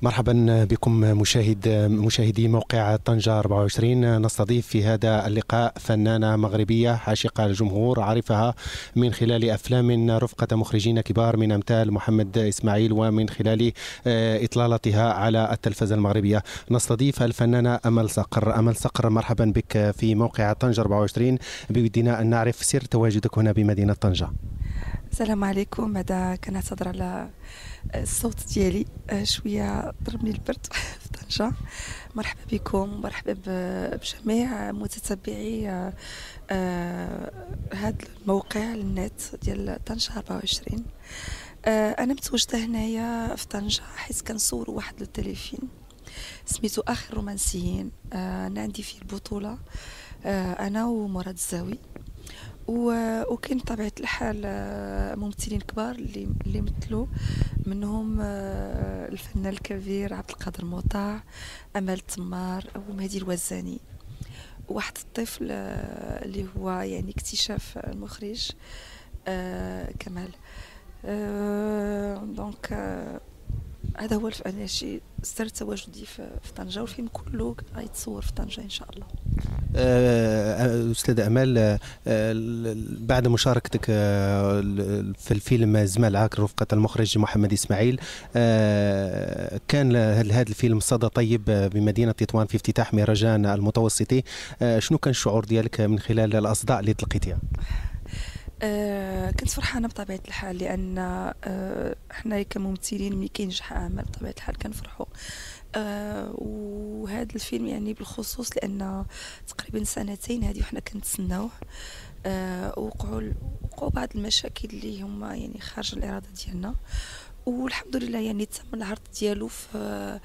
مرحبا بكم مشاهدي موقع طنجة 24. نستضيف في هذا اللقاء فنانة مغربية عاشقة الجمهور، عرفها من خلال أفلام رفقة مخرجين كبار من أمثال محمد إسماعيل ومن خلال إطلالتها على التلفزة المغربية. نستضيف الفنانة أمل صقر. أمل صقر، مرحبا بك في موقع طنجة 24. بودنا أن نعرف سر تواجدك هنا بمدينة طنجة. السلام عليكم. هذا كنعتذر على الصوت ديالي، شويه ضربني البرد في طنجة. مرحبا بكم، مرحبا بجميع متتبعي هذا الموقع النت ديال طنجة 24. انا متواجده هنايا في طنجة حيت كنصور واحد التلفزيون سميتو اخر الرومانسيين. انا عندي فيه البطوله، انا ومراد الزاوي، وكاين بطبيعة الحال ممثلين كبار اللي مثلوا منهم الفنان الكبير عبد القادر موطاع، امال التمار ومهدي الوزاني، واحد الطفل اللي هو يعني اكتشاف المخرج كمال. دونك هذا هو أنا شي سر تواجدي في طنجة، والفيلم كله غيتصور في طنجة إن شاء الله. أستاذ أمال، بعد مشاركتك في الفيلم زمالعك رفقة المخرج محمد إسماعيل، كان هذا الفيلم صدى طيب بمدينة تطوان في افتتاح مهرجان المتوسطي. شنو كان الشعور ديالك من خلال الأصداء اللي تلقيتيها؟ كنت فرحانة بطبيعة الحال، لأن احنا كممثلين ملي كينجح عمل بطبيعة الحال كنفرحوا. وهذا الفيلم يعني بالخصوص لأن تقريبا سنتين هذه وحنا كنتسناوه. وقعوا بعض المشاكل اللي هما يعني خارج الإرادة ديالنا، والحمد لله يعني تم العرض ديالو في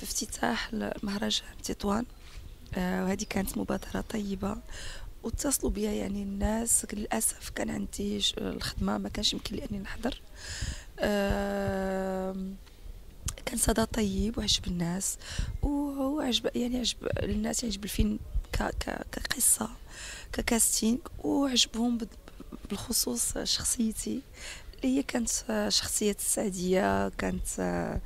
افتتاح المهرجان تطوان. وهذه كانت مبادرة طيبة، واتصلوا بيا يعني الناس. للاسف كان عندي الخدمه، ما كانش يمكن لي اني نحضر. كان صدى طيب وعجب الناس، وعجب يعني عجب الناس، يعجب الفيلم كقصه ككاستينغ، وعجبهم بالخصوص شخصيتي اللي هي كانت شخصيه السعديه، كانت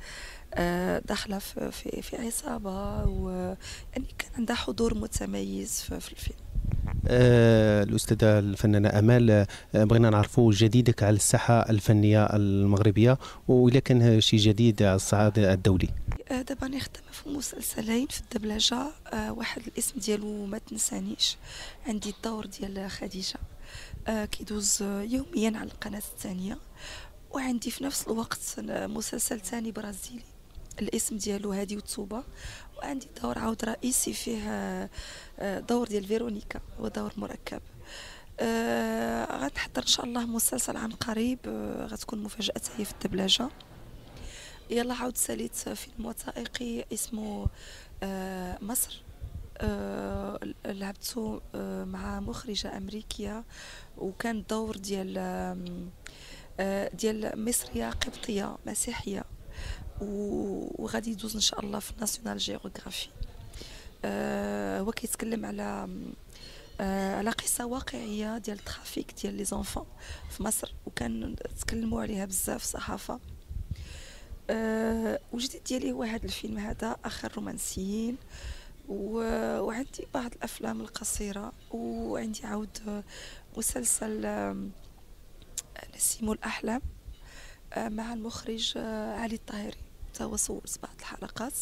داخله في عصابه، ويعني كان عندها حضور متميز في الفيلم. الأستاذة الفنانة أمال، بغينا نعرفوا جديدك على الساحة الفنية المغربية، وإذا كان شيء جديد على الصعيد الدولي. دابا أنا خدامة في مسلسلين في الدبلجة. واحد الاسم ديالو ما تنسانيش، عندي الدور ديال خديجة كيدوز يوميا على القناة الثانية، وعندي في نفس الوقت مسلسل ثاني برازيلي الاسم ديالو هادي وتصوبة، وعندي دور عاود رئيسي فيه دور ديال فيرونيكا، هو دور مركب. غنحضر ان شاء الله مسلسل عن قريب، غتكون مفاجأة هي في الدبلجة. يلا عاود ساليت فيلم وثائقي اسمه مصر، لعبته مع مخرجة أمريكية، وكان دور ديال مصرية قبطية مسيحية، وغادي يدوز ان شاء الله في ناسيونال جيوغرافي. هو كيتكلم على قصه واقعيه ديال الترافيك ديال لي زونفون في مصر، وكان تكلموا عليها بزاف الصحافه. وجديد ديالي هو هذا الفيلم هذا اخر رومانسيين، وعندي بعض الافلام القصيره، وعندي عاود مسلسل نسيم الاحلام مع المخرج علي الطاهري، هو صور 7 الحلقات.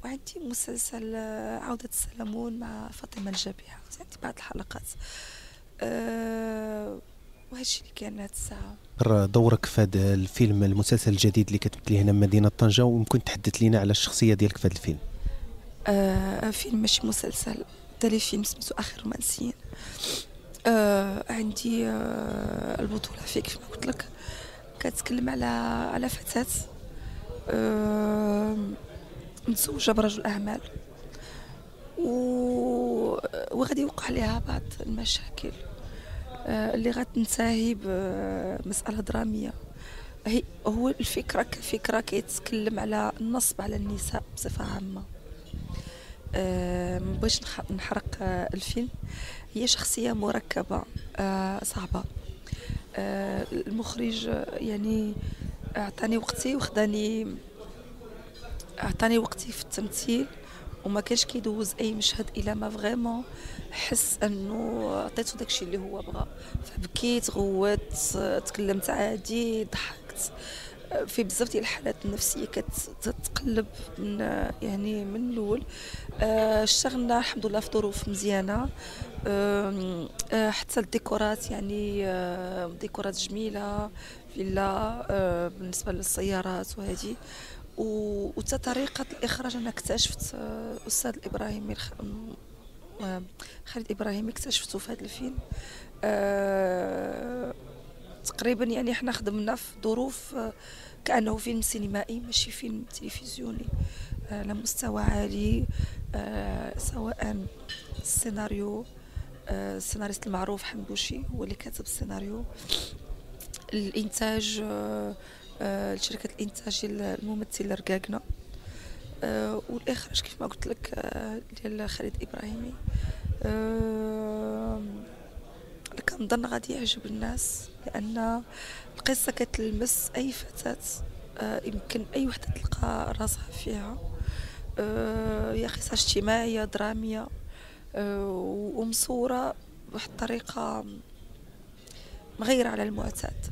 وعندي مسلسل عودة السلمون مع فاطمة الجبيحة، عندي بعض الحلقات. وهادشي اللي كان هاد الساعة. دورك في هذا الفيلم، المسلسل الجديد اللي كتمثليه هنا بمدينة طنجة، وممكن تحدث لنا على الشخصية ديالك في هذا الفيلم؟ فيلم ماشي مسلسل، تلفيلم سميتو آخر رومانسيين. عندي البطولة فيه كيف ما قلت لك، كتكلم على فتاة متزوجة برجل أعمال، وغادي يوقع لها بعض المشاكل اللي غتنتهي بمسألة درامية. هو الفكرة كفكرة كيتكلم على النصب على النساء بصفة عامة. مبغيتش نحرق الفيلم. هي شخصية مركبة صعبة. المخرج يعني اعطاني وقتي وخداني عطاني وقتي في التمثيل، وما كانش كيدوز اي مشهد الا ما فريمون حس انه عطيته داكشي اللي هو بغى. فبكيت، غوت، تكلمت عادي، ضحكت. في بزاف ديال الحالات النفسيه كتتقلب من يعني من الاول. اشتغلنا الحمد لله في ظروف مزيانه. حتى الديكورات يعني ديكورات جميله، فيلا بالنسبه للسيارات وهذه. وتا طريقه الاخراج انا اكتشفت الاستاذ الابراهيمي خالد ابراهيمي اكتشفته في هذا الفيلم. تقريبا يعني احنا خدمنا في ظروف كأنه فيلم سينمائي ماشي فيلم تلفزيوني، على مستوى عالي. سواء السيناريو، السيناريست المعروف حنبوشي هو اللي كاتب السيناريو، الانتاج، شركة الانتاج ديال الممثل رقاقنا، والاخراج كيف ما قلت لك ديال خالد ابراهيمي. كنظن غادي يعجب الناس، لان القصه كتلمس اي فتاه، يمكن اي وحده تلقى راسها فيها. هي قصه اجتماعيه دراميه، ومصوره بواحد الطريقه مغيره على المعتاد.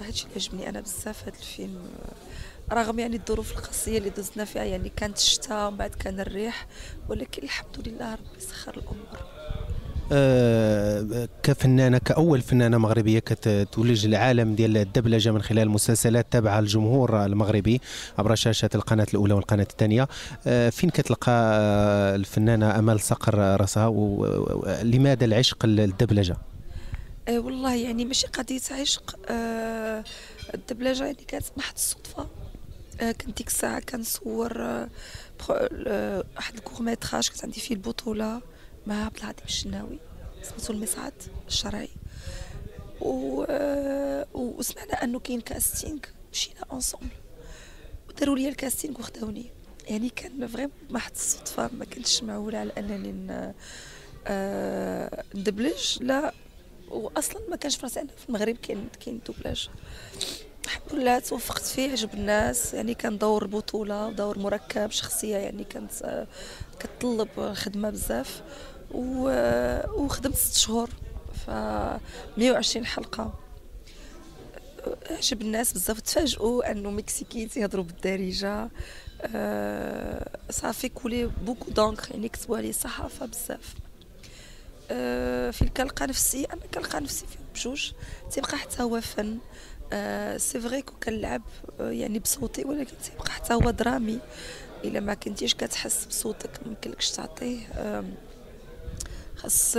هادشي اللي عجبني انا بزاف هاد الفيلم، رغم يعني الظروف القاسيه اللي دزنا فيها، يعني كانت الشتاء ومن بعد كان الريح، ولكن الحمد لله ربي سخر الامور. كفنانة، كأول فنانة مغربية كتولج العالم ديال الدبلجة من خلال مسلسلات تابعة للجمهور المغربي عبر شاشة القناة الأولى والقناة الثانية، فين كتلقى الفنانة أمل صقر راسها، ولماذا العشق للدبلجة؟ والله يعني ماشي قضية عشق. الدبلجة يعني كانت محض الصدفة. كنت ديك الساعة كنصور واحد الكورميتراج، كانت عندي فيه البطولة مع عبد العظيم الشناوي سميتو المصعد الشرعي، وسمعنا انه كاين كاستينغ، مشينا اونصومبل وداروا لي الكاستينغ وخداوني. يعني كان فريمون محض الصدفة، ما كنتش معولة على انني ندبلج، لا. واصلا ما كانش في راسي في المغرب كاين دوبلاج. الحمد لله توفقت فيه، عجب الناس. يعني كان دور بطولة، دور مركب، شخصية يعني كانت كتطلب خدمة بزاف. وخدمت 6 شهور ف 120 حلقة. عجب الناس بزاف، تفاجئوا انه مكسيكيين تيهضروا بالدارجة. صافي كولي بوكو دونكر، يعني كتبوا لي صحافة بزاف. فين كنلقى نفسي؟ انا كنلقى نفسي فيهم بجوج. تيبقى حتى هو فن، سي فري كنلعب يعني بصوتي، ولكن تيبقى حتى هو درامي. الا ما كنتيش كتحس بصوتك ممكنلكش تعطيه. خاص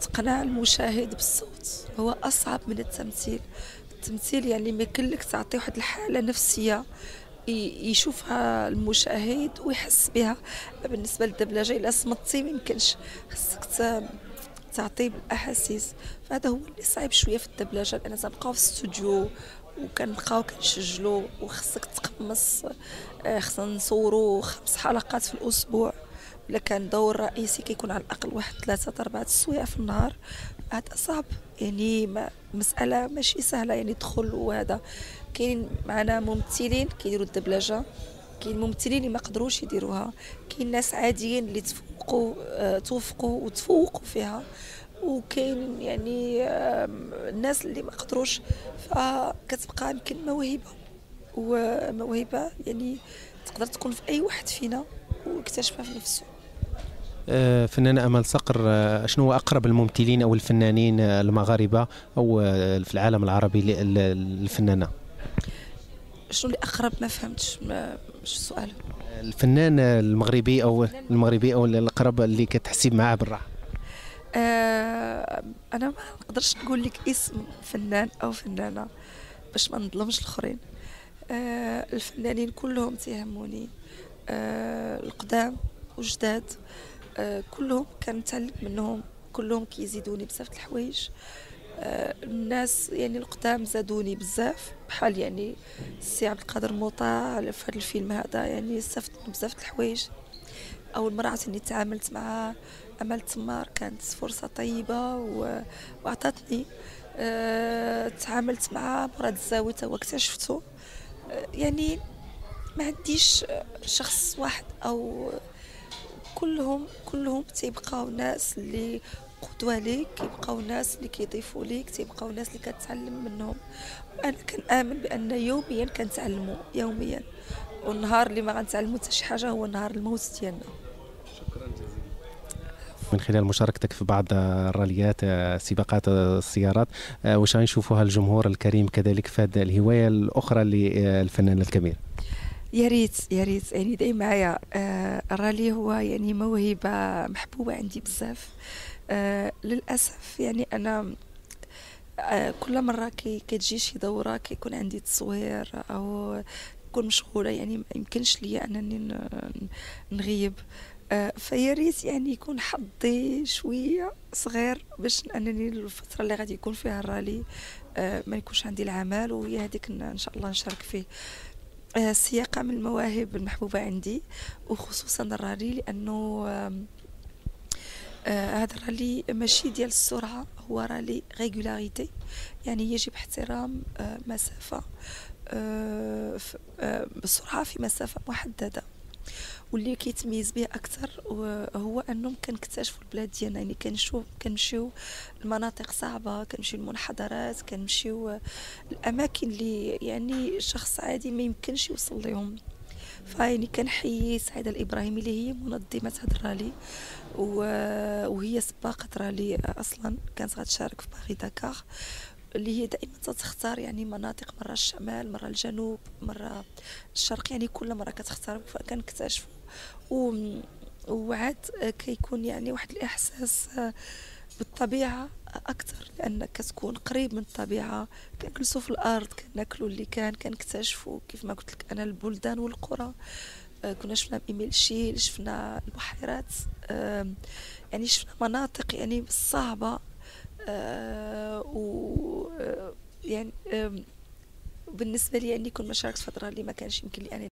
تقنع المشاهد بالصوت، هو اصعب من التمثيل يعني ما يمكنلك تعطي واحد الحالة نفسية يشوفها المشاهد ويحس بها. بالنسبه للدبلجه الا صمتي ما يمكنش، خصك تعطي بالاحاسيس. فهذا هو اللي صعيب شويه في الدبلجه، لان تنبقاو في الاستوديو وكنبقاو كنسجلوا، وخصك تقمص. خصنا نصوروا 5 حلقات في الاسبوع، الا كان دور رئيسي كيكون على الاقل واحد 3 4 السوايع في النهار. هذا صعب، يعني مساله ماشي سهله، يعني دخل. وهذا كاين معنا ممثلين كيديروا الدبلجه، كاين ممثلين اللي ما قدروش يديروها، كاين ناس عاديين اللي توفقوا وتفوقوا فيها، وكاين يعني الناس اللي ما قدروش. فكتبقى يمكن وموهبه يعني تقدر تكون في اي واحد فينا ويكتشفها في نفسه. فنانة أمل صقر، شنو هو أقرب الممثلين أو الفنانين المغاربة أو في العالم العربي للفنانة؟ شنو اللي أقرب؟ ما فهمتش، مش السؤال. الفنان المغربي أو الأقرب اللي كتحسب معاه بالراحة. أنا ما نقدرش نقول لك اسم فنان أو فنانة باش ما نظلمش الآخرين. الفنانين كلهم تيهموني، القدام وجداد، كلهم كنتعلم منهم، كلهم كيزيدوني بزاف د الحوايج. الناس يعني القدام زادوني بزاف، بحال يعني السي عبد القادر موطا في هذا الفيلم هذا، يعني استفدت من بزاف د الحوايج. اول مره عرفت اني تعاملت مع امل تمار كانت فرصه طيبه وعطاتني. تعاملت مع مراد الزاوي تا هو اكتشفته. يعني ما عنديش شخص واحد او كلهم تيبقاو ناس اللي قدوة ليك، كيبقاو ناس اللي كيضيفوا ليك، تيبقاو ناس اللي كتعلم منهم. انا كنآمن بان يوميا كنتعلموا يوميا، والنهار اللي ما غنتعلموا حتى شي حاجه هو نهار الموت ديالنا. من خلال مشاركتك في بعض الراليات سباقات السيارات، واش غنشوفوها الجمهور الكريم كذلك في هذه الهواية الأخرى للفنان الكبير؟ يا ريت يا ريت يعني داي معايا. الرالي هو يعني موهبة محبوبة عندي بزاف. للأسف يعني أنا كل مرة كتجي شي دورة كيكون عندي تصوير أو نكون مشغولة، يعني ما يمكنش ليا أنني نغيب. فيا ريت يعني يكون حظي شوية صغير باش أنني الفترة اللي غادي يكون فيها الرالي ما يكونش عندي العمل، وهي هذيك إن شاء الله نشارك فيه. السياقة من المواهب المحبوبة عندي، وخصوصا الرالي لأنه هذا الرالي ماشي ديال السرعة، هو رالي ريغولاريتي، يعني يجب احترام مسافة بسرعة في مسافة محددة. واللي كيتميز به اكثر هو انهم كنكتشفوا البلاد ديالنا، يعني كنمشيو المناطق صعبه، كنمشيو المنحدرات، كنمشيو الاماكن اللي يعني شخص عادي ما يمكنش يوصل لهم. فيعني كنحيي سعيده الابراهيمي اللي هي منظمه هذا الرالي، وهي سباقه رالي اصلا كانت غتشارك في باغي داكار، اللي هي دائما تختار يعني مناطق، مرة الشمال، مرة الجنوب، مرة الشرق، يعني كل مرة كتختار فكنكتشفوا. وعاد كيكون يعني واحد الإحساس بالطبيعة أكثر، لأنك كتكون قريب من الطبيعة، كنجلسوا في الأرض، كناكلوا اللي كنكتشفوا كيف ما قلت لك أنا البلدان والقرى. كنا شفنا إيميل شيل، شفنا البحيرات، يعني شفنا مناطق يعني صعبة. و يعني بالنسبة لي أني كنت ما شاركت فترة اللي ما كانش يمكن لي أنا